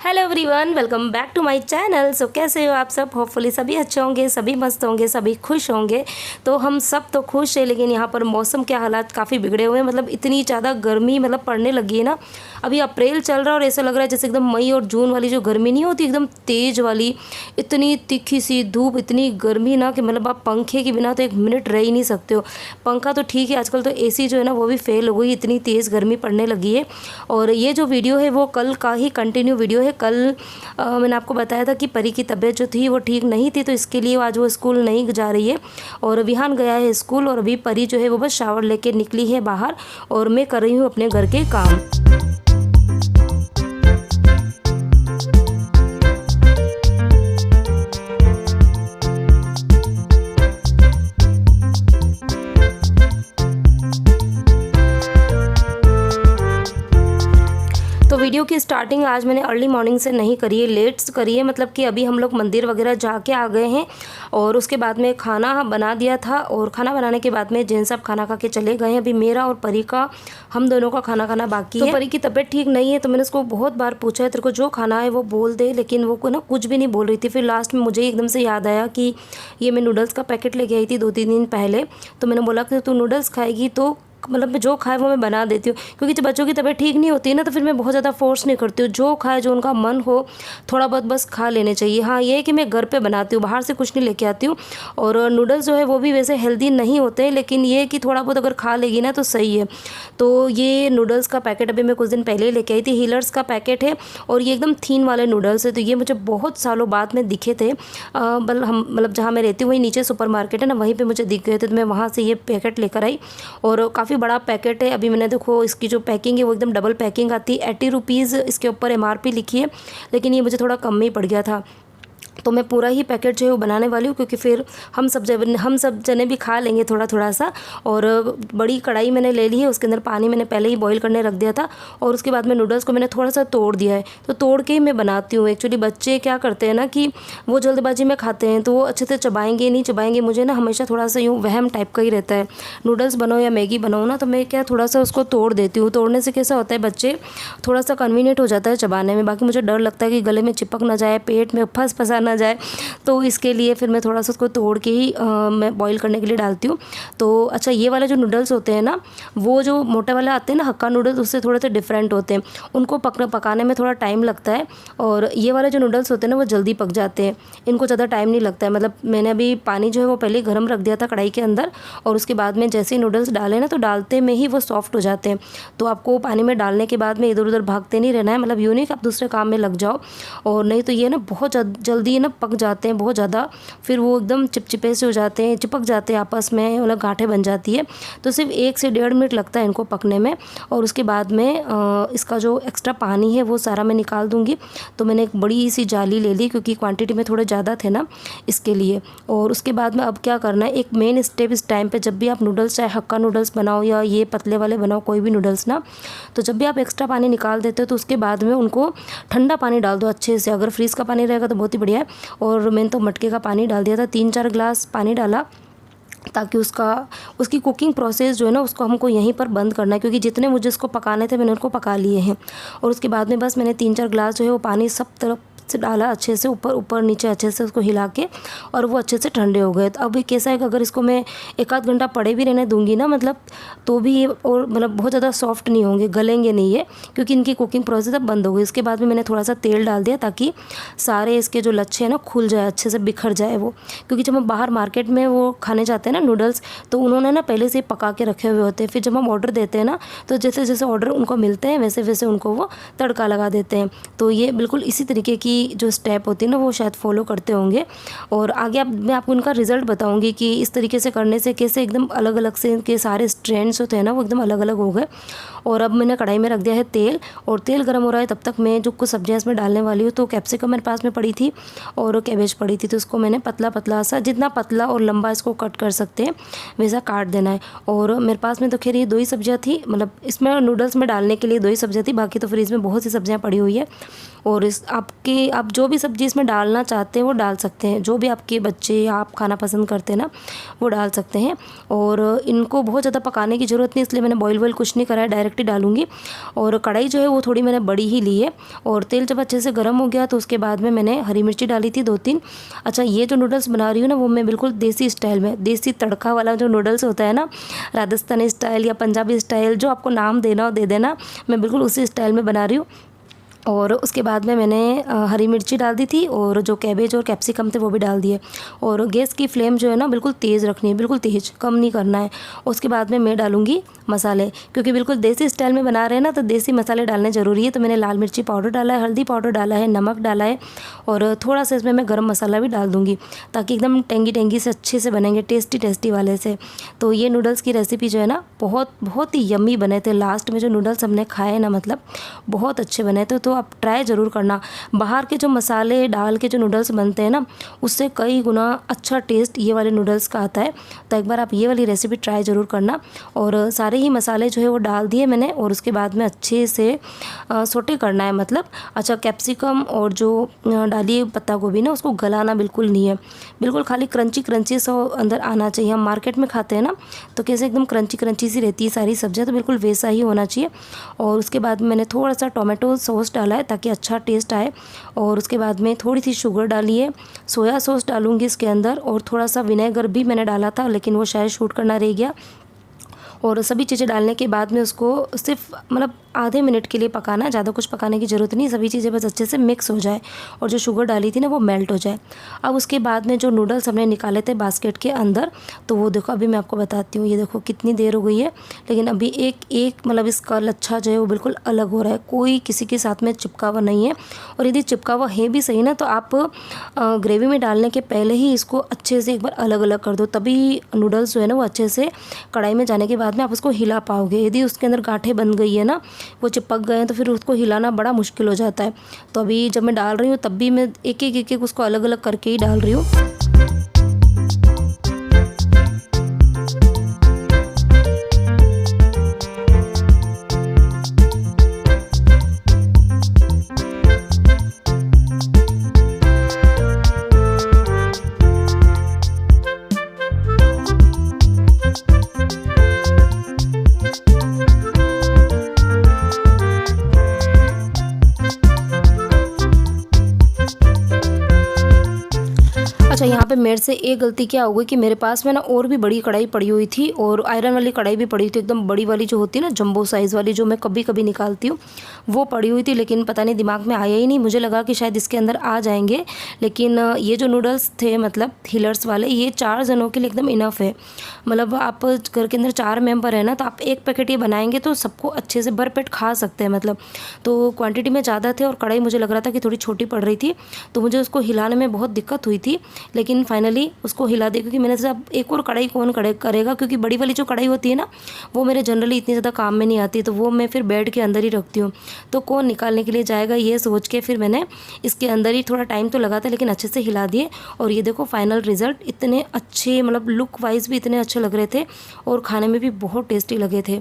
Hello everyone, welcome back to my channel. So कैसे हो आप सब? होपफुली सभी अच्छे होंगे, सभी मस्त होंगे, सभी खुश होंगे। तो हम सब तो खुश है, लेकिन यहाँ पर मौसम के हालात काफ़ी बिगड़े हुए हैं। मतलब इतनी ज़्यादा गर्मी पड़ने लगी है ना। अभी अप्रैल चल रहा है और ऐसा लग रहा है जैसे एकदम मई और जून वाली जो गर्मी नहीं होती, एकदम तेज़ वाली, इतनी तीखी सी धूप, इतनी गर्मी ना कि आप पंखे के बिना तो एक मिनट रह ही नहीं सकते हो। पंखा तो ठीक है, आजकल तो एसी जो है ना वो भी फेल हो गई, इतनी तेज़ गर्मी पड़ने लगी है। और ये जो वीडियो है वो कल का ही कंटिन्यू वीडियो है। कल मैंने आपको बताया था कि परी की तबीयत जो थी वो ठीक नहीं थी, तो इसके लिए आज वो स्कूल नहीं जा रही है और विहान गया है स्कूल। और अभी परी जो है वो बस शावर लेके निकली है बाहर और मैं कर रही हूँ अपने घर के काम। तो वीडियो की स्टार्टिंग आज मैंने अर्ली मॉर्निंग से नहीं करी है, लेट करी है। मतलब कि अभी हम लोग मंदिर वगैरह जाके आ गए हैं और उसके बाद में खाना बना दिया था और खाना बनाने के बाद में जेन साहब खाना खा के चले गए हैं। अभी मेरा और परी का, हम दोनों का खाना खाना बाकी है। तो परी की तबीयत ठीक नहीं है, तो मैंने उसको बहुत बार पूछा है तेरे को जो खाना है वो बोल दे, लेकिन वो को ना कुछ भी नहीं बोल रही थी। फिर लास्ट में मुझे एकदम से याद आया कि ये मैं नूडल्स का पैकेट लेके आई थी 2-3 दिन पहले। तो मैंने बोला कि तू नूडल्स खाएगी तो जो खाए वो मैं बना देती हूँ, क्योंकि जब बच्चों की तबीयत ठीक नहीं होती है ना तो फिर मैं बहुत ज़्यादा फोर्स नहीं करती हूँ। जो खाए, जो उनका मन हो, थोड़ा बहुत बस खा लेने चाहिए। हाँ, ये है कि मैं घर पे बनाती हूँ, बाहर से कुछ नहीं लेके आती हूँ। और नूडल्स जो है वो भी वैसे हेल्दी नहीं होते हैं, लेकिन ये कि थोड़ा बहुत अगर खा लेगी ना तो सही है। तो ये नूडल्स का पैकेट अभी मैं कुछ दिन पहले लेके आई थी। हीलर्स का पैकेट है और ये एकदम थीन वाले नूडल्स है। तो ये मुझे बहुत सालों बाद में दिखे थे। जहाँ मैं रहती हूँ वहीं नीचे सुपर मार्केट है ना, वहीं पर मुझे दिख गए थे, तो मैं वहाँ से ये पैकेट लेकर आई और काफ़ी बड़ा पैकेट है। अभी मैंने देखो इसकी जो पैकिंग है वो एकदम डबल पैकिंग आती है। 80 रुपीज़ इसके ऊपर MRP लिखी है, लेकिन ये मुझे थोड़ा कम में ही पड़ गया था। तो मैं पूरा ही पैकेट जो है वो बनाने वाली हूँ, क्योंकि फिर हम सब जने भी खा लेंगे थोड़ा थोड़ा सा। और बड़ी कढ़ाई मैंने ले ली है, उसके अंदर पानी मैंने पहले ही बॉईल करने रख दिया था और उसके बाद में नूडल्स को मैंने थोड़ा सा तोड़ दिया है। तो तोड़ के ही मैं बनाती हूँ। एक्चुअली बच्चे क्या करते हैं ना कि वो जल्दबाजी में खाते हैं, तो वो अच्छे से चबाएंगे नहीं चबाएंगे। मुझे ना हमेशा थोड़ा सा यूँ वहम टाइप का ही रहता है। नूडल्स बनाओ या मैगी बनाओ ना, तो मैं क्या थोड़ा सा उसको तोड़ देती हूँ। तोड़ने से कैसा होता है, बच्चे थोड़ा सा कन्वीनियंट हो जाता है चबाने में। बाकी मुझे डर लगता है कि गले में चिपक ना जाए, पेट में फंसा ना जाए, तो इसके लिए फिर मैं थोड़ा सा उसको तोड़ के ही मैं बॉईल करने के लिए डालती हूँ। तो अच्छा, ये वाले जो नूडल्स होते हैं ना, वो जो मोटे वाले आते हैं ना हक्का नूडल्स, उससे थोड़े से डिफरेंट होते हैं। उनको पकाने में थोड़ा टाइम लगता है और ये वाले जो नूडल्स होते हैं ना वो जल्दी पक जाते हैं, इनको ज़्यादा टाइम नहीं लगता है। मैंने अभी पानी जो है वो पहले गर्म रख दिया था कढ़ाई के अंदर और उसके बाद में जैसे ही नूडल्स डाले ना तो डालते में ही वो सॉफ्ट हो जाते हैं। तो आपको पानी में डालने के बाद में इधर उधर भागते नहीं रहना है, यूँ नहीं कि आप दूसरे काम में लग जाओ, और नहीं तो ये ना बहुत जल्दी ना पक जाते हैं बहुत ज़्यादा। फिर वो एकदम चिपचिपे से हो जाते हैं, चिपक जाते हैं आपस में, गांठें बन जाती है। तो सिर्फ 1 से 1.5 मिनट लगता है इनको पकने में। और उसके बाद में इसका जो एक्स्ट्रा पानी है वो सारा मैं निकाल दूँगी। तो मैंने एक बड़ी सी जाली ले ली, क्योंकि क्वांटिटी में थोड़े ज़्यादा थे ना इसके लिए। और उसके बाद में अब क्या करना है, एक मेन स्टेप इस टाइम पे, जब भी आप नूडल्स, चाहे हक्का नूडल्स बनाओ या ये पतले वाले बनाओ, कोई भी नूडल्स ना, तो जब भी आप एक्स्ट्रा पानी निकाल देते हो तो उसके बाद में उनको ठंडा पानी डाल दो अच्छे से। अगर फ्रीज़ का पानी रहेगा तो बहुत ही बढ़िया है। और मैंने तो मटके का पानी डाल दिया था, 3-4 गिलास पानी डाला, ताकि उसकी कुकिंग प्रोसेस जो है ना उसको हमको यहीं पर बंद करना है, क्योंकि जितने मुझे इसको पकाने थे मैंने उनको पका लिए हैं। और उसके बाद में बस मैंने 3-4 गिलास जो है वो पानी सब तरफ से डाला, अच्छे से ऊपर नीचे अच्छे से उसको हिला के, और वो अच्छे से ठंडे हो गए। तो अब कैसा है कि अगर इसको मैं 1-आध घंटा पड़े भी रहने दूंगी ना, तो भी ये और बहुत ज़्यादा सॉफ्ट नहीं होंगे, गलेंगे नहीं ये, क्योंकि इनकी कुकिंग प्रोसेस अब बंद हो गई। उसके बाद में मैंने थोड़ा सा तेल डाल दिया ताकि सारे इसके जो लच्छे हैं ना खुल जाए, अच्छे से बिखर जाए वो। क्योंकि जब हम बाहर मार्केट में वो खाने जाते हैं ना नूडल्स, तो उन्होंने ना पहले से पका के रखे हुए होते हैं। फिर जब हम ऑर्डर देते हैं ना, तो जैसे जैसे ऑर्डर उनको मिलते हैं वैसे वैसे उनको वो तड़का लगा देते हैं। तो ये बिल्कुल इसी तरीके की जो स्टेप होती है ना वो शायद फॉलो करते होंगे। और आगे मैं आपको उनका रिज़ल्ट बताऊंगी कि इस तरीके से करने से कैसे एकदम अलग अलग से इनके सारे स्ट्रेंड्स होते हैं ना वो एकदम अलग अलग हो गए। और अब मैंने कढ़ाई में रख दिया है तेल, और तेल गर्म हो रहा है। तब तक मैं जो कुछ सब्जियां इसमें डालने वाली हूँ, तो कैप्सिकम मेरे पास में पड़ी थी और कैबेज पड़ी थी, तो उसको मैंने पतला पतला सा, जितना पतला और लंबा इसको कट कर सकते हैं वैसा काट देना है। और मेरे पास में तो खैर ये 2 ही सब्जियाँ थी, इसमें नूडल्स में डालने के लिए 2 ही सब्जियाँ थी, बाकी तो फ्रीज़ में बहुत सी सब्जियाँ पड़ी हुई है। और आपके कि आप जो भी सब्ज़ी इसमें डालना चाहते हैं वो डाल सकते हैं, जो भी आपके बच्चे या आप खाना पसंद करते हैं ना वो डाल सकते हैं। और इनको बहुत ज़्यादा पकाने की ज़रूरत नहीं, इसलिए मैंने बॉयल वॉयल कुछ नहीं करा है, डायरेक्ट ही डालूँगी। और कढ़ाई जो है वो थोड़ी मैंने बड़ी ही ली है। और तेल जब अच्छे से गर्म हो गया तो उसके बाद में मैंने हरी मिर्ची डाली थी 2-3। अच्छा, ये जो नूडल्स बना रही हूँ ना वो मैं बिल्कुल देसी स्टाइल में, देसी तड़का वाला जो नूडल्स होता है ना, राजस्थानी स्टाइल या पंजाबी स्टाइल, जो आपको नाम देना हो दे देना, मैं बिल्कुल उसी स्टाइल में बना रही हूँ। और उसके बाद में मैंने हरी मिर्ची डाल दी थी और जो कैबेज और कैप्सिकम थे वो भी डाल दिए। और गैस की फ्लेम जो है ना बिल्कुल तेज़ रखनी है, बिल्कुल तेज़, कम नहीं करना है। उसके बाद में मैं डालूँगी मसाले, क्योंकि बिल्कुल देसी स्टाइल में बना रहे हैं ना तो देसी मसाले डालने ज़रूरी है। तो मैंने लाल मिर्ची पाउडर डाला है, हल्दी पाउडर डाला है, नमक डाला है और थोड़ा सा इसमें मैं गरम मसाला भी डाल दूँगी, ताकि एकदम टेंगी टेंगी से अच्छे से बनेंगे, टेस्टी टेस्टी वाले से। तो ये नूडल्स की रेसिपी जो है ना बहुत बहुत ही यम्मी बने थे। लास्ट में जो नूडल्स हमने खाए ना, मतलब बहुत अच्छे बने थे। तो आप ट्राई ज़रूर करना। बाहर के जो मसाले डाल के जो नूडल्स बनते हैं ना, उससे कई गुना अच्छा टेस्ट ये वाले नूडल्स का आता है। तो एक बार आप ये वाली रेसिपी ट्राई ज़रूर करना। और सारे ही मसाले जो है वो डाल दिए मैंने और उसके बाद में अच्छे से सोटे करना है, मतलब अच्छा कैप्सिकम और जो डाली पत्ता गोभी ना उसको गलाना बिल्कुल नहीं है, बिल्कुल खाली क्रंची क्रंची सा अंदर आना चाहिए। हम मार्केट में खाते हैं ना तो कैसे एकदम क्रंची क्रंची सी रहती है सारी सब्जियाँ, तो बिल्कुल वैसा ही होना चाहिए। और उसके बाद मैंने थोड़ा सा टोमेटो सॉस डाला है ताकि अच्छा टेस्ट आए। और उसके बाद में थोड़ी सी शुगर डाली है, सोया सॉस डालूंगी इसके अंदर और थोड़ा सा विनेगर भी मैंने डाला था, लेकिन वो शायद शूट करना रह गया। और सभी चीज़ें डालने के बाद में उसको सिर्फ मतलब आधे मिनट के लिए पकाना है, ज़्यादा कुछ पकाने की ज़रूरत नहीं, सभी चीज़ें बस अच्छे से मिक्स हो जाए और जो शुगर डाली थी ना वो मेल्ट हो जाए। अब उसके बाद में जो नूडल्स हमने निकाले थे बास्केट के अंदर, तो वो देखो अभी मैं आपको बताती हूँ। ये देखो कितनी देर हो गई है, लेकिन अभी एक एक मतलब इसका लच्छा जो है वो बिल्कुल अलग हो रहा है, कोई किसी के साथ में चिपका हुआ नहीं है। और यदि चिपका हुआ है भी सही ना, तो आप ग्रेवी में डालने के पहले ही इसको अच्छे से एक बार अलग अलग कर दो, तभी नूडल्स जो है ना वो अच्छे से कढ़ाई में जाने के बाद में आप उसको हिला पाओगे। यदि उसके अंदर गांठें बन गई है ना, वो चिपक गए हैं, तो फिर उसको हिलाना बड़ा मुश्किल हो जाता है। तो अभी जब मैं डाल रही हूँ तब भी मैं एक एक उसको अलग अलग करके ही डाल रही हूँ। अच्छा, यहाँ पे मेरे से एक गलती क्या हो गई कि मेरे पास में ना और भी बड़ी कढ़ाई पड़ी हुई थी और आयरन वाली कढ़ाई भी पड़ी थी, एकदम बड़ी वाली जो होती है ना, जंबो साइज़ वाली, जो मैं कभी कभी निकालती हूँ, वो पड़ी हुई थी। लेकिन पता नहीं दिमाग में आया ही नहीं, मुझे लगा कि शायद इसके अंदर आ जाएंगे। लेकिन ये जो नूडल्स थे मतलब हिलर्स वाले, ये 4 जनों के लिए एकदम इनफ है। मतलब आप घर के अंदर 4 मेंबर है ना, तो आप एक पैकेट ये बनाएंगे तो सबको अच्छे से भरपेट खा सकते हैं। मतलब तो क्वांटिटी में ज़्यादा थे और कढ़ाई मुझे लग रहा था कि थोड़ी छोटी पड़ रही थी, तो मुझे उसको हिलाने में बहुत दिक्कत हुई थी। लेकिन फाइनली उसको हिला दी, क्योंकि मैंने सोचा अब एक और कढ़ाई कौन करेगा, क्योंकि बड़ी वाली जो कढ़ाई होती है ना वो मेरे जनरली इतनी ज़्यादा काम में नहीं आती, तो वो मैं फिर बेड के अंदर ही रखती हूँ। तो कौन निकालने के लिए जाएगा, ये सोच के फिर मैंने इसके अंदर ही, थोड़ा टाइम तो लगा था लेकिन अच्छे से हिला दिए। और ये देखो फाइनल रिज़ल्ट इतने अच्छे, मतलब लुक वाइज भी इतने अच्छे लग रहे थे और खाने में भी बहुत टेस्टी लगे थे,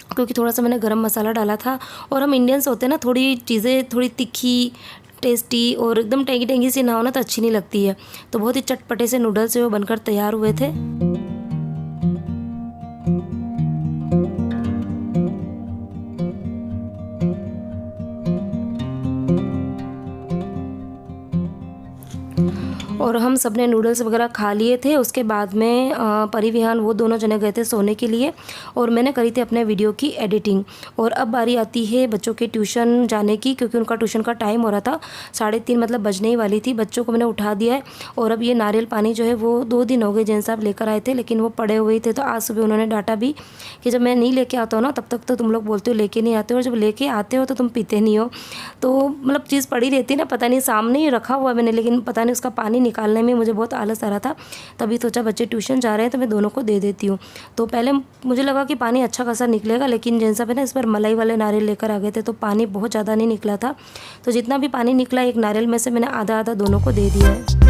क्योंकि थोड़ा सा मैंने गरम मसाला डाला था। और हम इंडियंस होते हैं ना, थोड़ी चीज़ें थोड़ी तीखी टेस्टी और एकदम टेंगी टेंगी सी ना हो ना तो अच्छी नहीं लगती है। तो बहुत ही चटपटे से नूडल्स जो बनकर तैयार हुए थे। और हम सब ने नूडल्स वगैरह खा लिए थे। उसके बाद में परी विहान वो दोनों जने गए थे सोने के लिए और मैंने करी थी अपने वीडियो की एडिटिंग। और अब बारी आती है बच्चों के ट्यूशन जाने की, क्योंकि उनका ट्यूशन का टाइम हो रहा था, 3:30 मतलब बजने ही वाली थी। बच्चों को मैंने उठा दिया है। और अब ये नारियल पानी जो है वो 2 दिन हो गए जैन साहब लेकर आए थे, लेकिन वो पड़े हुए थे। तो आज सुबह उन्होंने डांटा भी कि जब मैं नहीं लेके आता हूँ ना तब तक तो तुम लोग बोलते हो लेके नहीं आते हो, और जब लेके आते हो तो तुम पीते नहीं हो। तो मतलब चीज़ पड़ी रहती है ना, पता नहीं, सामने ही रखा हुआ मैंने, लेकिन पता नहीं उसका पानी निकालने में मुझे बहुत आलस आ रहा था। तभी सोचा बच्चे ट्यूशन जा रहे हैं तो मैं दोनों को दे देती हूँ। तो पहले मुझे लगा कि पानी अच्छा खासा निकलेगा, लेकिन जैन साहब है ना इस बार मलाई वाले नारियल लेकर आ गए थे, तो पानी बहुत ज़्यादा नहीं निकला था। तो जितना भी पानी निकला एक नारियल में से मैंने आधा आधा दोनों को दे दिया है।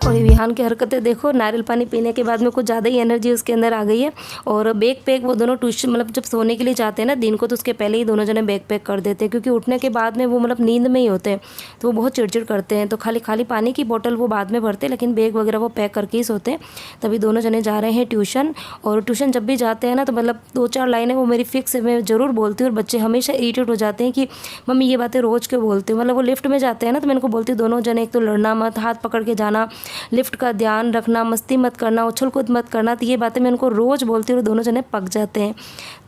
और विहान की हरकतें देखो, नारियल पानी पीने के बाद में कुछ ज़्यादा ही एनर्जी उसके अंदर आ गई है। और बैग पैक वो दोनों ट्यूशन मतलब जब सोने के लिए जाते हैं ना दिन को, तो उसके पहले ही दोनों जने बैग पैक कर देते हैं, क्योंकि उठने के बाद में वो मतलब नींद में ही होते हैं, तो वो बहुत चिड़चिड़ करते हैं। तो खाली पानी की बोतल वो बाद में भरते हैं, लेकिन बैग वगैरह वो पैक करके ही सोते हैं। तभी दोनों जने जा रहे हैं ट्यूशन। और ट्यूशन जब भी जाते हैं ना, तो मतलब 2-4 लाइनें वो मेरी फिक्स है, मैं ज़रूर बोलती हूँ। और बच्चे हमेशा इरिटेट हो जाते हैं कि मम्मी ये बातें रोज़ क्यों बोलते हो। मतलब वो लिफ्ट में जाते हैं ना, तो मैं उनको बोलती हूँ दोनों जने एक तो लड़ना मत, हाथ पकड़ के जाना, लिफ्ट का ध्यान रखना, मस्ती मत करना, उछल कूद मत करना। तो ये बातें मैं उनको रोज़ बोलती हूँ और दोनों जने पक जाते हैं।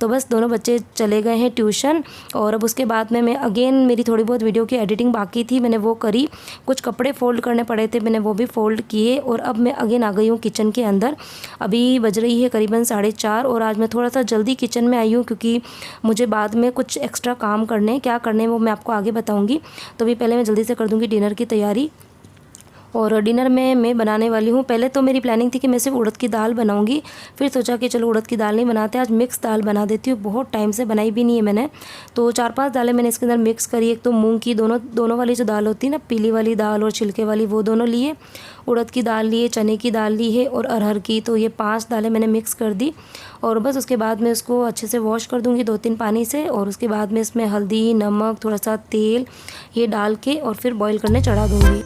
तो बस दोनों बच्चे चले गए हैं ट्यूशन। और अब उसके बाद में मैं अगेन मेरी थोड़ी बहुत वीडियो की एडिटिंग बाकी थी, मैंने वो करी। कुछ कपड़े फ़ोल्ड करने पड़े थे, मैंने वो भी फ़ोल्ड किए। और अब मैं अगेन आ गई हूँ किचन के अंदर। अभी बज रही है करीबन 4:30 और आज मैं थोड़ा सा जल्दी किचन में आई हूँ, क्योंकि मुझे बाद में कुछ एक्स्ट्रा काम करने हैं। क्या करने हैं वो मैं आपको आगे बताऊँगी। तो अभी पहले मैं जल्दी से कर दूँगी डिनर की तैयारी। और डिनर में मैं बनाने वाली हूँ, पहले तो मेरी प्लानिंग थी कि मैं सिर्फ उड़द की दाल बनाऊँगी, फिर सोचा कि चलो उड़द की दाल नहीं बनाते, आज मिक्स दाल बना देती हूँ। बहुत टाइम से बनाई भी नहीं है मैंने, तो 4-5 दालें मैंने इसके अंदर मिक्स करी। एक तो मूंग की दोनों वाली जो दाल होती है ना, पीली वाली दाल और छिलके वाली, वो दोनों लिए, उड़द की दाल लिए, चने की दाल ली है और अरहर की। तो ये 5 दालें मैंने मिक्स कर दी। और बस उसके बाद मैं इसको अच्छे से वॉश कर दूँगी 2-3 पानी से। और उसके बाद में इसमें हल्दी, नमक, थोड़ा सा तेल ये डाल के और फिर बॉईल करने चढ़ा दूँगी।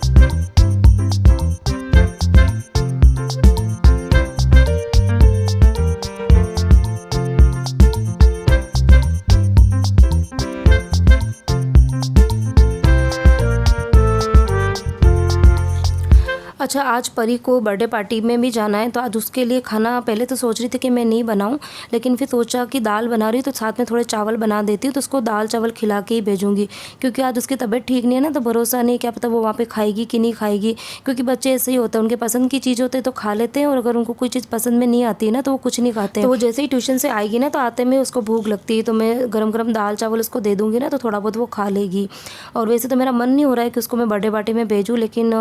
अच्छा, आज परी को बर्थडे पार्टी में भी जाना है, तो आज उसके लिए खाना पहले तो सोच रही थी कि मैं नहीं बनाऊं, लेकिन फिर सोचा कि दाल बना रही हूँ तो साथ में थोड़े चावल बना देती हूँ, तो उसको दाल चावल खिला के ही भेजूँगी। क्योंकि आज उसकी तबीयत ठीक नहीं है ना, तो भरोसा नहीं, क्या पता वो वहाँ पे खाएगी कि नहीं खाएगी। क्योंकि बच्चे ऐसे ही होते हैं, उनके पसंद की चीज़ होते हैं तो खा लेते हैं, और अगर उनको कोई चीज़ पसंद में नहीं आती है ना, तो वो कुछ नहीं खाते हैं। तो वो जैसे ही ट्यूशन से आएगी ना, तो आते में उसको भूख लगती है, तो मैं गरम गरम दाल चावल उसको दे दूँगी ना, तो थोड़ा बहुत वो खा लेगी। और वैसे तो मेरा मन नहीं हो रहा है कि उसको मैं बर्थडे पार्टी में भेजूँ, लेकिन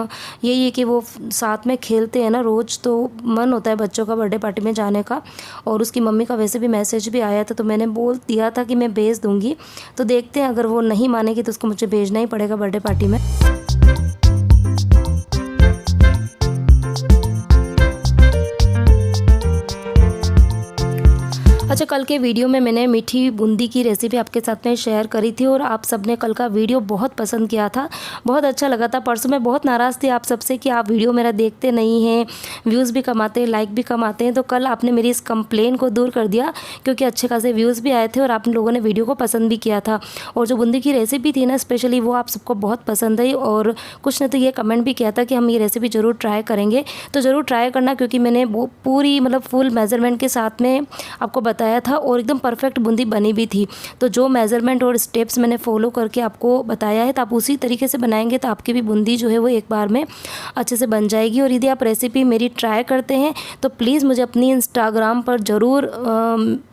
यही है कि वो साथ में खेलते हैं ना रोज़, तो मन होता है बच्चों का बर्थडे पार्टी में जाने का। और उसकी मम्मी का वैसे भी मैसेज भी आया था, तो मैंने बोल दिया था कि मैं भेज दूँगी। तो देखते हैं, अगर वो नहीं मानेगी तो उसको मुझे भेजना ही पड़ेगा बर्थडे पार्टी में। अच्छा, कल के वीडियो में मैंने मीठी बूंदी की रेसिपी आपके साथ में शेयर करी थी, और आप सबने कल का वीडियो बहुत पसंद किया था, बहुत अच्छा लगा था। परसों मैं बहुत नाराज़ थी आप सबसे कि आप वीडियो मेरा देखते नहीं हैं, व्यूज़ भी कम आते हैं, लाइक भी कम आते हैं। तो कल आपने मेरी इस कंप्लेन को दूर कर दिया, क्योंकि अच्छे खासे व्यूज़ भी आए थे और आप लोगों ने वीडियो को पसंद भी किया था। और जो बूंदी की रेसिपी थी ना स्पेशली, वो आप सबको बहुत पसंद आई। और कुछ ने तो ये कमेंट भी किया था कि हम ये रेसिपी ज़रूर ट्राई करेंगे, तो ज़रूर ट्राई करना, क्योंकि मैंने वो पूरी मतलब फुल मेज़रमेंट के साथ में आपको बताया था और एकदम परफेक्ट बूंदी बनी भी थी। तो जो मेज़रमेंट और स्टेप्स मैंने फॉलो करके आपको बताया है, तो आप उसी तरीके से बनाएंगे तो आपकी भी बूंदी जो है वो एक बार में अच्छे से बन जाएगी। और यदि आप रेसिपी मेरी ट्राई करते हैं तो प्लीज़ मुझे अपनी इंस्टाग्राम पर ज़रूर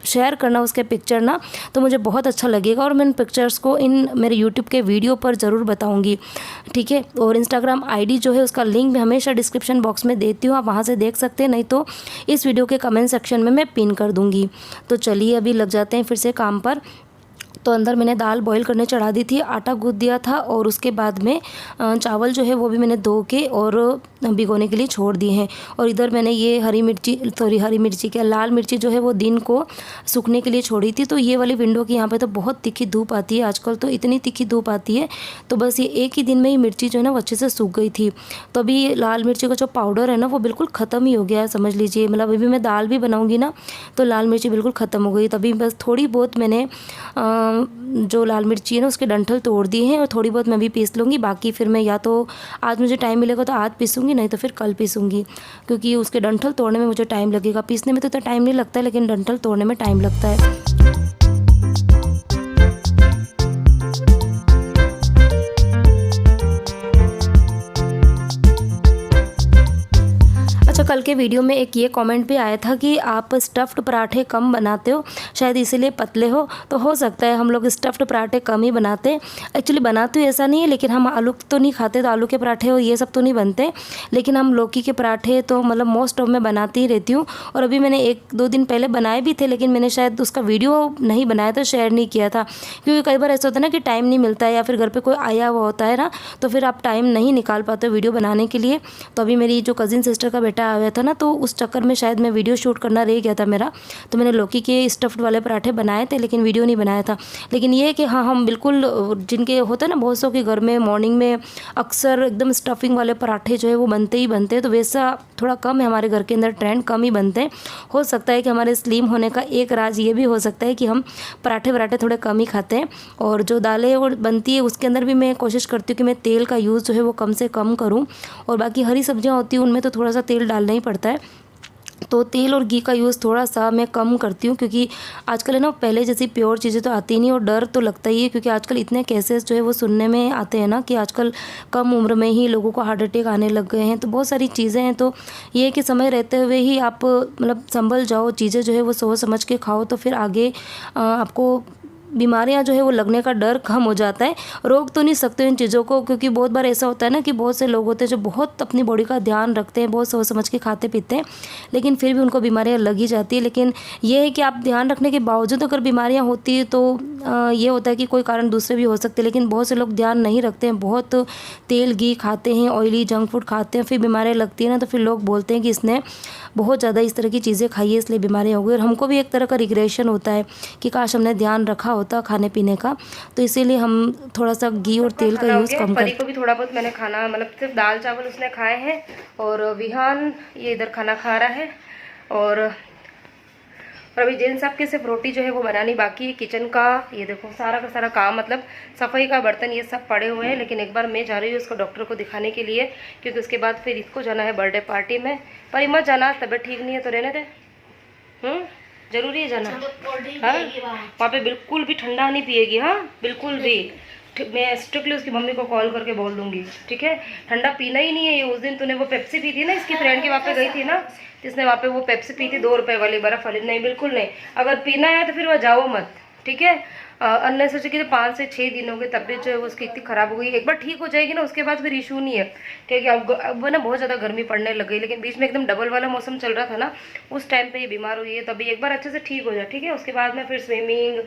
शेयर करना उसके पिक्चर ना, तो मुझे बहुत अच्छा लगेगा। और मैं इन पिक्चर्स को इन मेरे यूट्यूब के वीडियो पर ज़रूर बताऊँगी, ठीक है। और इंस्टाग्राम ID जो है उसका लिंक मैं हमेशा डिस्क्रिप्शन बॉक्स में देती हूँ, आप वहाँ से देख सकते हैं, नहीं तो इस वीडियो के कमेंट सेक्शन में मैं पिन कर दूँगी। तो चलिए अभी लग जाते हैं फिर से काम पर। तो अंदर मैंने दाल बॉईल करने चढ़ा दी थी, आटा गूँथ दिया था, और उसके बाद में चावल जो है वो भी मैंने धो के और भिगोने के लिए छोड़ दिए हैं। और इधर मैंने ये हरी मिर्ची क्या लाल मिर्ची जो है वो दिन को सूखने के लिए छोड़ी थी। तो ये वाली विंडो की यहाँ पे तो बहुत तीखी धूप आती है आजकल, तो इतनी तीखी धूप आती है, तो बस ये एक ही दिन में ही मिर्ची जो है ना वो अच्छे से सूख गई थी। तो अभी लाल मिर्ची का जो पाउडर है ना वो बिल्कुल ख़त्म ही हो गया है, समझ लीजिए। मतलब अभी मैं दाल भी बनाऊँगी ना तो लाल मिर्ची बिल्कुल ख़त्म हो गई। तभी बस थोड़ी बहुत मैंने जो लाल मिर्ची है ना उसके डंठल तोड़ दिए हैं, और थोड़ी बहुत मैं भी पीस लूँगी। बाकी फिर मैं या तो आज मुझे टाइम मिलेगा तो आज पीसूँगी, नहीं तो फिर कल पीसूँगी, क्योंकि उसके डंठल तोड़ने में मुझे टाइम लगेगा। पीसने में तो इतना टाइम नहीं लगता है, लेकिन डंठल तोड़ने में टाइम लगता है। अच्छा, अच्छा, कल के वीडियो में एक ये कमेंट भी आया था कि आप स्टफ़्ड पराठे कम बनाते हो, शायद इसीलिए पतले हो। तो हो सकता है हम लोग स्टफ़्ड पराठे कम ही बनाते हैं। एक्चुअली बनाते हुए ऐसा नहीं है, लेकिन हम आलू तो नहीं खाते, तो आलू के पराठे और ये सब तो नहीं बनते, लेकिन हम लौकी के पराठे तो मतलब मोस्ट ऑफ मैं बनाती ही रहती हूँ। और अभी मैंने 1-2 दिन पहले बनाए भी थे, लेकिन मैंने शायद उसका वीडियो नहीं बनाया था, शेयर नहीं किया था, क्योंकि कई बार ऐसा होता है ना कि टाइम नहीं मिलता है या फिर घर पर कोई आया हुआ होता है ना, तो फिर आप टाइम नहीं निकाल पाते वीडियो बनाने के लिए। तो अभी मेरी जो कज़िन सिस्टर का बेटा आया था ना, तो उस चक्कर में शायद मैं वीडियो शूट करना रह गया था मेरा, तो मैंने लौकी के स्टफ़्ड वाले पराठे बनाए थे, लेकिन वीडियो नहीं बनाया था। लेकिन ये है कि हाँ, हम बिल्कुल जिनके होते हैं ना बहुत सौ के घर में मॉर्निंग में अक्सर एकदम स्टफिंग वाले पराठे जो है वो बनते ही बनते हैं, तो वैसा थोड़ा कम है हमारे घर के अंदर, ट्रेंड कम ही बनते हैं। हो सकता है कि हमारे स्लिम होने का एक राज ये भी हो सकता है कि हम पराठे थोड़े कम ही खाते हैं। और जो दालें और बनती है उसके अंदर भी मैं कोशिश करती हूँ कि मैं तेल का यूज़ जो है वो कम से कम करूँ, और बाकी हरी सब्जियाँ होती हैं उनमें तो थोड़ा सा तेल डालना ही पड़ता है, तो तेल और घी का यूज़ थोड़ा सा मैं कम करती हूँ, क्योंकि आजकल है ना पहले जैसी प्योर चीज़ें तो आती नहीं, और डर तो लगता ही है, क्योंकि आजकल इतने केसेस जो है वो सुनने में आते हैं ना कि आजकल कम उम्र में ही लोगों को हार्ट अटैक आने लग गए हैं। तो बहुत सारी चीज़ें हैं, तो ये है कि समय रहते हुए ही आप मतलब संभल जाओ, चीज़ें जो है वो सोच समझ के खाओ, तो फिर आगे आपको बीमारियां जो है वो लगने का डर कम हो जाता है। रोक तो नहीं सकते इन चीज़ों को, क्योंकि बहुत बार ऐसा होता है ना कि बहुत से लोग होते हैं जो बहुत अपनी बॉडी का ध्यान रखते हैं, बहुत सोच समझ के खाते पीते हैं, लेकिन फिर भी उनको बीमारियां लग ही जाती है। लेकिन ये है कि आप ध्यान रखने के बावजूद अगर बीमारियां होती है तो ये होता है कि कोई कारण दूसरे भी हो सकते हैं, लेकिन बहुत से लोग ध्यान नहीं रखते हैं, बहुत तेल घी खाते हैं, ऑयली जंक फूड खाते हैं, फिर बीमारियाँ लगती हैं ना, तो फिर लोग बोलते हैं कि इसने बहुत ज़्यादा इस तरह की चीज़ें खाई है इसलिए बीमारियाँ हो गई। और हमको भी एक तरह का रिग्रेशन होता है कि काश हमने ध्यान रखा होता खाने पीने का, तो इसीलिए हम थोड़ा सा घी और तेल का यूज़ कम करते हैं। को भी थोड़ा बहुत मैंने खाना मतलब सिर्फ दाल चावल उसने खाए हैं, और विहान ये इधर खाना खा रहा है, और अभी जेन साहब के सिर्फ रोटी जो है वो बनानी बाकी है। किचन का ये देखो सारा का सारा काम, मतलब सफाई का बर्तन ये सब पड़े हुए हैं, लेकिन एक बार मैं जा रही हूँ उसको डॉक्टर को दिखाने के लिए, क्योंकि उसके बाद फिर इसको जाना है बर्थडे पार्टी में। पर मत जाना, तबीयत ठीक नहीं है तो रहने दे। जरूरी है जाना। हाँ, वहाँ पे बिल्कुल भी ठंडा नहीं पिएगी। हाँ बिल्कुल भी, मैं स्ट्रिक्टली उसकी मम्मी को कॉल करके बोल दूंगी, ठीक है? ठंडा पीना ही नहीं है। ये उस दिन तूने वो पेप्सी पी थी ना, इसकी फ्रेंड के वहाँ पे गई थी ना, जिसने वहाँ पे वो पेप्सी पी थी 2 रुपए वाली बर्फ वाली। नहीं बिल्कुल नहीं, अगर पीना है तो फिर वह जाओ मत, ठीक है? अननेसेसरी कि 5 से 6 दिन हो गए, तबीयत जो है वो उसकी इतनी ख़राब हो गई। एक बार ठीक हो जाएगी ना उसके बाद फिर इशू नहीं है, क्योंकि अब ना बहुत ज़्यादा गर्मी पड़ने लग गई, लेकिन बीच में एकदम डबल वाला मौसम चल रहा था ना, उस टाइम पे ये बीमार हुई है। तभी एक बार अच्छे से ठीक हो जाए, ठीक है? उसके बाद में फिर स्विमिंग,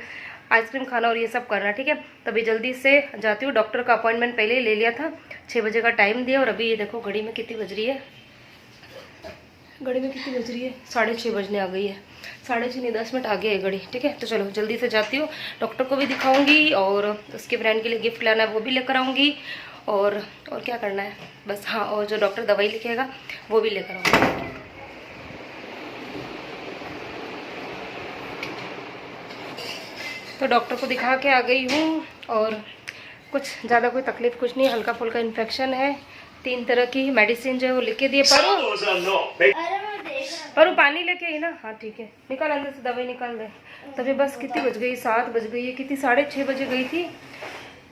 आइसक्रीम खाना और ये सब करना, ठीक है? तभी जल्दी से जाती हूँ। डॉक्टर का अपॉइंटमेंट पहले ही ले लिया था, 6 बजे का टाइम दिया, और अभी ये देखो घड़ी में कितनी बज रही है, घड़ी में कितनी बज रही है, 6:30 बजने आ गई है। 6:30 नहीं 10 मिनट आगे है घड़ी, ठीक है? तो चलो जल्दी से जाती हूँ, डॉक्टर को भी दिखाऊंगी, और उसके फ्रेंड के लिए गिफ्ट लाना है वो भी लेकर आऊँगी, और क्या करना है बस। हाँ, और जो डॉक्टर दवाई लिखेगा वो भी लेकर आऊँगी। तो डॉक्टर को दिखा के आ गई हूँ, और कुछ ज़्यादा कोई तकलीफ कुछ नहीं, हल्का फुल्का इन्फेक्शन है। 3 तरह की मेडिसिन जो है वो लिख के दिए। पर पानी लेके आई ना? हाँ ठीक है, निकाल अंदर से दवाई निकाल दे। तभी बस कितनी बज गई, 7 बज गई है, कितनी 6:30 बजे गई थी,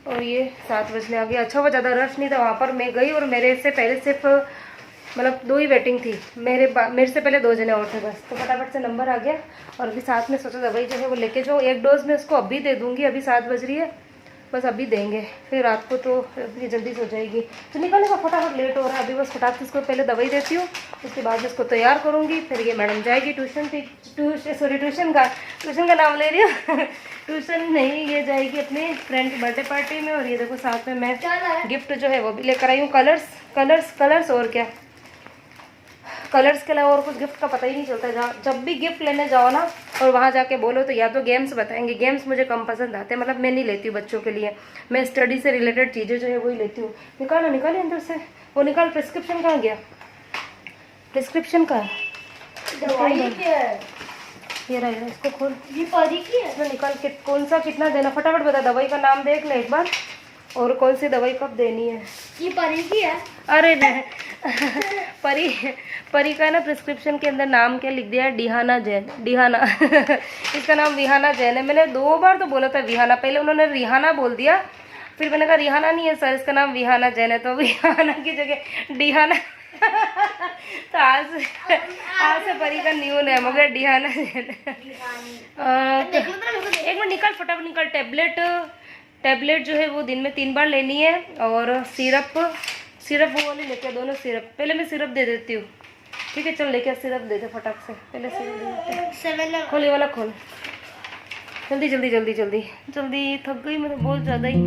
और ये 7 बजने आ गई। अच्छा वो ज़्यादा रश नहीं था वहाँ पर, मैं गई और मेरे से पहले सिर्फ मतलब 2 ही वेटिंग थी, मेरे से पहले 2 जने और थे बस, तो फटाफट से नंबर आ गया। और अभी साथ में सोचा दवाई जो है वो लेके जाओ, 1 डोज में उसको अभी दे दूँगी, अभी 7 बज रही है, बस अभी देंगे, फिर रात को तो ये जल्दी से हो जाएगी। तो निकलेगा फटाफट, लेट हो रहा है, अभी बस फटाफट से इसको पहले दवाई देती हूँ, उसके बाद इसको तैयार करूँगी। फिर ये मैडम जाएगी ट्यूशन का नाम ले रही हूँ ट्यूशन नहीं, ये जाएगी अपने फ्रेंड की बर्थडे पार्टी में। और ये देखो साथ में मैं गिफ्ट जो है वो भी लेकर आई हूँ, कलर्स और क्या, कलर्स के अलावा और कुछ गिफ्ट का पता ही नहीं चलता। जब भी गिफ्ट लेने जाओ ना और वहाँ जाके बोलो तो या तो गेम्स बताएंगे, गेम्स मुझे कम पसंद आते हैं, मतलब मैं नहीं लेती हूँ बच्चों के लिए, मैं स्टडी से रिलेटेड चीज़ें जो है वही लेती हूँ। निकालिए अंदर से, वो निकाल। प्रिस्क्रिप्शन कहाँ गया, प्रिस्क्रिप्शन का ये रहा, इसको खोल, ये परी की है, इसमें निकाल के कौन सा कितना देना फटाफट बता। दवाई का नाम देख ले एक बार, और कौन सी दवाई कब देनी है। ये परी की है? अरे नहीं परी का ना प्रिस्क्रिप्शन के अंदर नाम क्या लिख दिया है, डिहाना जैन, डिहाना इसका नाम विहाना जैन है। मैंने 2 बार तो बोला था विहाना, पहले उन्होंने रिहाना बोल दिया, फिर मैंने कहा रिहाना नहीं है सर, इसका नाम विहाना जैन है, तो विहाना की जगह डिहाना तो आज से परी का न्यू नेम हो गया डिहाना। तो एक मिनट निकल, फटाफट निकल। टैबलेट जो है वो दिन में 3 बार लेनी है, और सिरप वो वाली लेके, दोनों सिरप। पहले मैं सिरप दे देती हूँ, ठीक है? चल लेके सिरप दे दे फटाक से। पहले सिरप दे देते हैं। खोल ये वाला खोल, जल्दी जल्दी जल्दी जल्दी जल्दी। थक गई मैं तो बहुत ज़्यादा ही।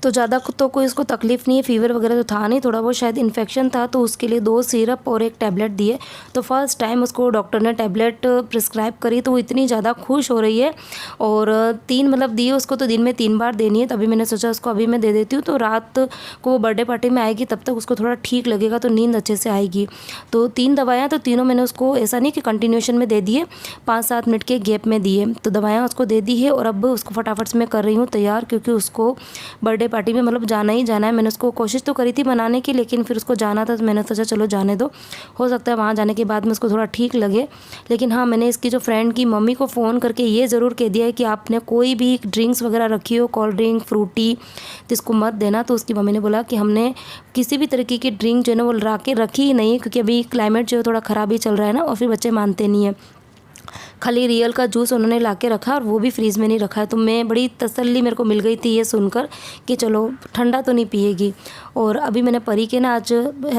तो ज़्यादा तो कोई इसको तकलीफ़ नहीं है, फ़ीवर वगैरह तो था नहीं, थोड़ा बहुत शायद इन्फेक्शन था, तो उसके लिए 2 सिरप और 1 टैबलेट दिए। तो फर्स्ट टाइम उसको डॉक्टर ने टैबलेट प्रिस्क्राइब करी, तो वो इतनी ज़्यादा खुश हो रही है। और 3 मतलब दिए उसको, तो दिन में 3 बार देनी है। तभी मैंने सोचा उसको अभी मैं दे देती हूँ, तो रात को वो बर्थडे पार्टी में आएगी, तब तक उसको थोड़ा ठीक लगेगा, तो नींद अच्छे से आएगी। तो 3 दवाइयाँ, तो तीनों मैंने उसको ऐसा नहीं कि कंटिन्यूशन में दे दिए, 5-7 मिनट के गैप में दिए। तो दवाइयाँ उसको दे दी है, और अब उसको फटाफट से मैं कर रही हूँ तैयार, क्योंकि उसको बर्थडे पार्टी में मतलब जाना ही जाना है। मैंने उसको कोशिश तो करी थी मनाने की, लेकिन फिर उसको जाना था, तो मैंने सोचा चलो जाने दो, हो सकता है वहाँ जाने के बाद में उसको थोड़ा ठीक लगे। लेकिन हाँ, मैंने इसकी जो फ्रेंड की मम्मी को फ़ोन करके ये ज़रूर कह दिया है कि आपने कोई भी ड्रिंक्स वगैरह रखी हो, कोल्ड ड्रिंक, फ्रूटी, तो इसको मत देना। तो उसकी मम्मी ने बोला कि हमने किसी भी तरीके की ड्रिंक जो है ना वो रखी ही नहीं है, क्योंकि अभी क्लाइमेट जो है थोड़ा ख़राब ही चल रहा है ना, और फिर बच्चे मानते नहीं हैं। खाली रियल का जूस उन्होंने ला के रखा, और वो भी फ्रीज़ में नहीं रखा है। तो मैं बड़ी तसल्ली मेरे को मिल गई थी ये सुनकर कि चलो ठंडा तो नहीं पिएगी। और अभी मैंने परी के ना आज,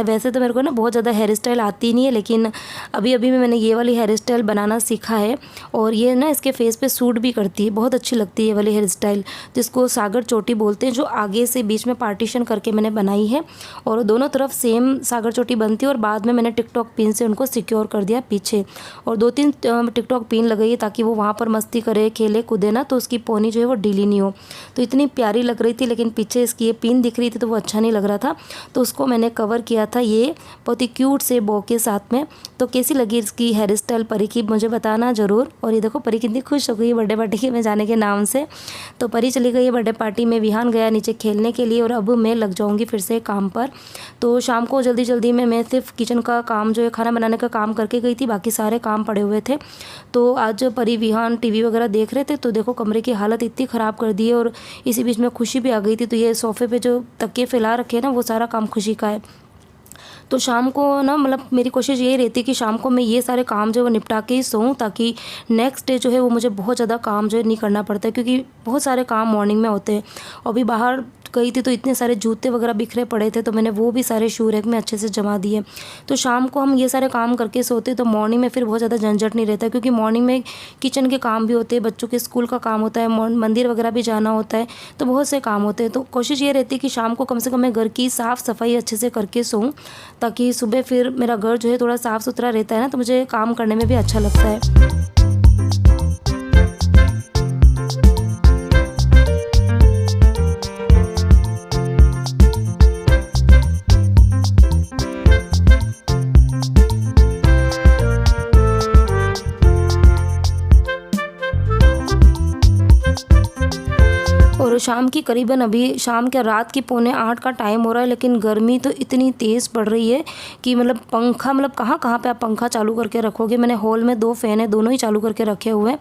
वैसे तो मेरे को ना बहुत ज़्यादा हेयर स्टाइल आती नहीं है, लेकिन अभी मैंने ये वाली हेयर स्टाइल बनाना सीखा है, और ये ना इसके फेस पे सूट भी करती है, बहुत अच्छी लगती है ये वाली हेयर स्टाइल, जिसको सागर चोटी बोलते हैं, जो आगे से बीच में पार्टीशन करके मैंने बनाई है, और दोनों तरफ सेम सागर चोटी बनती है। और बाद में मैंने टिकटॉक पिन से उनको सिक्योर कर दिया पीछे, और 2-3 टिकटॉक पिन लगाई है, ताकि वो वहाँ पर मस्ती करे, खेले कूदे ना, तो उसकी पोनी जो है वो ढीली नहीं हो। तो इतनी प्यारी लग रही थी, लेकिन पीछे इसकी ये पिन दिख रही थी, तो वो अच्छा नहीं लग रहा था, तो उसको मैंने कवर किया था ये बहुत ही क्यूट से बो के साथ में। तो कैसी लगी इसकी हेयर स्टाइल परी की, मुझे बताना ज़रूर। और ये देखो परी कितनी खुश हो गई बर्थडे पार्टी में जाने के नाम से। तो परी चली गई है बर्थडे पार्टी में, विहान गया नीचे खेलने के लिए, और अब मैं लग जाऊँगी फिर से काम पर। तो शाम को जल्दी जल्दी में मैं सिर्फ किचन का काम जो है, खाना बनाने का काम करके गई थी, बाकी सारे काम पड़े हुए थे। तो आज परी विहान टीवी वगैरह देख रहे थे, तो देखो कमरे की हालत इतनी ख़राब कर दी है, और इसी बीच में खुशी भी आ गई थी। तो ये सोफ़े पे जो तकिए फैला रखे हैं ना, वो सारा काम खुशी का है। तो शाम को ना मतलब मेरी कोशिश यही रहती है कि शाम को मैं ये सारे काम जो है वो निपटा के ही सोऊं, ताकि नेक्स्ट डे जो है वो मुझे बहुत ज़्यादा काम जो है नहीं करना पड़ता है, क्योंकि बहुत सारे काम मॉर्निंग में होते हैं। और अभी बाहर गई थी तो इतने सारे जूते वगैरह बिखरे पड़े थे, तो मैंने वो भी सारे शू रैक में अच्छे से जमा दिए। तो शाम को हम ये सारे काम करके सोते, तो मॉर्निंग में फिर बहुत ज़्यादा झंझट नहीं रहता, क्योंकि मॉर्निंग में किचन के काम भी होते हैं, बच्चों के स्कूल का काम होता है, मंदिर वगैरह भी जाना होता है, तो बहुत से काम होते हैं। तो कोशिश ये रहती है कि शाम को कम से कम मैं घर की साफ़ सफाई अच्छे से करके सोऊं, ताकि सुबह फिर मेरा घर जो है थोड़ा साफ़ सुथरा रहता है ना, तो मुझे काम करने में भी अच्छा लगता है। और शाम की करीबन अभी शाम के रात की 7:45 का टाइम हो रहा है, लेकिन गर्मी तो इतनी तेज़ पड़ रही है कि मतलब पंखा, मतलब कहाँ पे आप पंखा चालू करके रखोगे। मैंने हॉल में 2 फ़ैन है, दोनों ही चालू करके रखे हुए हैं,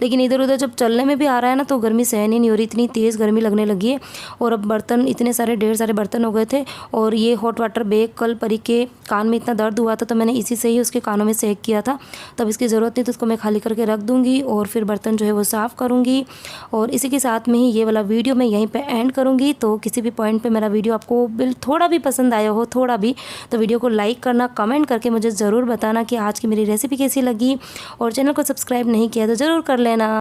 लेकिन इधर उधर जब चलने में भी आ रहा है ना, तो गर्मी सहन ही नहीं हो रही, इतनी तेज़ गर्मी लगने लगी है। और अब बर्तन इतने सारे, ढेर सारे बर्तन हो गए थे। और ये हॉट वाटर बैग कल परी के कान में इतना दर्द हुआ था, तो मैंने इसी से ही उसके कानों में सेक किया था, तब इसकी ज़रूरत नहीं, तो उसको मैं खाली करके रख दूँगी, और फिर बर्तन जो है वो साफ़ करूँगी। और इसी के साथ में ही ये वाला वीडियो मैं यहीं पे एंड करूँगी। तो किसी भी पॉइंट पे मेरा वीडियो आपको थोड़ा भी पसंद आया हो, थोड़ा भी, तो वीडियो को लाइक करना, कमेंट करके मुझे ज़रूर बताना कि आज की मेरी रेसिपी कैसी लगी। और चैनल को सब्सक्राइब नहीं किया तो ज़रूर कर लेना।